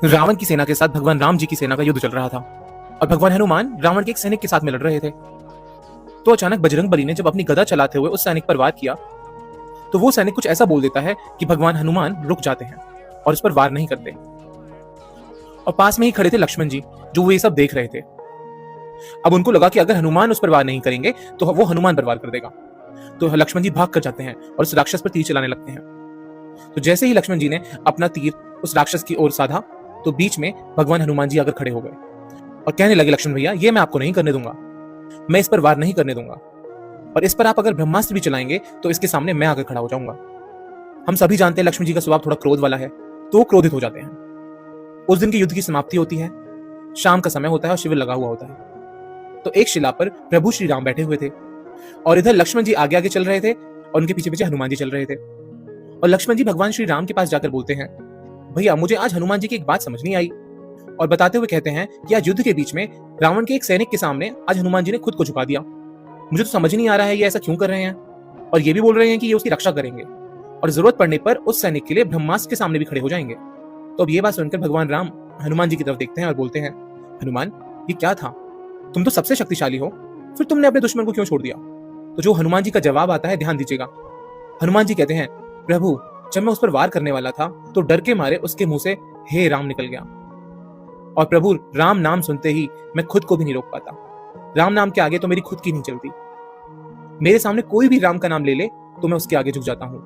रावण की सेना के साथ भगवान राम जी की सेना का युद्ध चल रहा था और भगवान हनुमान रावण के एक सैनिक के साथ में लड़ रहे थे। तो अचानक बजरंग बली ने जब अपनी गदा चलाते हुए उस सैनिक पर वार किया तो वो सैनिक कुछ ऐसा बोल देता है कि भगवान हनुमान रुक जाते हैं और उस पर वार नहीं करते। और पास में ही खड़े थे लक्ष्मण जी, जो वो ये सब देख रहे थे। अब उनको लगा कि अगर हनुमान उस पर वार नहीं करेंगे तो वो हनुमान पर वार कर देगा। तो लक्ष्मण जी भाग कर जाते हैं और उस राक्षस पर तीर चलाने लगते हैं। तो जैसे ही लक्ष्मण जी ने अपना तीर उस राक्षस की ओर साधा तो बीच में भगवान हनुमान जी आकर खड़े हो गए और कहने लगे, लक्ष्मण भैया, ये मैं आपको नहीं करने दूंगा, मैं इस पर वार नहीं करने दूंगा, और इस पर आप अगर ब्रह्मास्त्र भी चलाएंगे तो इसके सामने मैं आकर खड़ा हो जाऊंगा। हम सभी जानते हैं लक्ष्मण जी का स्वभाव थोड़ा क्रोध वाला है, तो वो क्रोधित हो जाते हैं। उस दिन के युद्ध की समाप्ति होती है, शाम का समय होता है और शिविर लगा हुआ होता है। तो एक शिला पर प्रभु श्री राम बैठे हुए थे और इधर लक्ष्मण जी आगे आगे चल रहे थे और उनके पीछे पीछे हनुमान जी चल रहे थे। और लक्ष्मण जी भगवान श्री राम के पास जाकर बोलते हैं, भैया मुझे आज हनुमान जी की एक बात समझ नहीं आई। और बताते हुए कहते हैं कि आज युद्ध के बीच में रावण के एक सैनिक के सामने आज हनुमान जी ने खुद को झुका दिया। मुझे तो समझ नहीं आ रहा है ये ऐसा क्यों कर रहे हैं, और ये भी बोल रहे हैं कि ये उसकी रक्षा करेंगे और जरूरत पड़ने पर उस सैनिक के लिए ब्रह्मास्त्र के सामने भी खड़े हो जाएंगे। तो अब ये बात सुनकर भगवान राम हनुमान जी की तरफ देखते हैं और बोलते हैं, हनुमान ये क्या था, तुम तो सबसे शक्तिशाली हो, फिर तुमने अपने दुश्मन को क्यों छोड़ दिया। तो जो हनुमान जी का जवाब आता है ध्यान दीजिएगा। हनुमान जी कहते हैं, प्रभु जब मैं उस पर वार करने वाला था तो डर के मारे उसके मुंह से हे राम निकल गया, और प्रभु राम नाम सुनते ही मैं खुद को भी नहीं रोक पाता। राम नाम के आगे तो मेरी खुद की नहीं चलती, मेरे सामने कोई भी राम का नाम ले ले तो मैं उसके आगे झुक जाता हूं।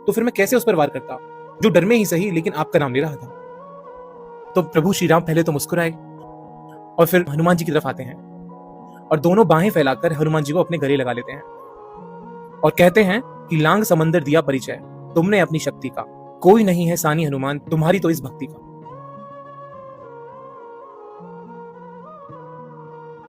तो फिर मैं कैसे उस पर वार करता, जो डर में ही सही लेकिन आपका नाम ले रहा था। तो प्रभु श्री राम पहले तो मुस्कुराए और फिर हनुमान जी की तरफ आते हैं और दोनों बाहें फैलाकर हनुमान जी को अपने गले लगा लेते हैं और कहते हैं कि लांग समंदर दिया परिचय, तुमने अपनी शक्ति का, कोई नहीं है सानी हनुमान तुम्हारी तो इस भक्ति का।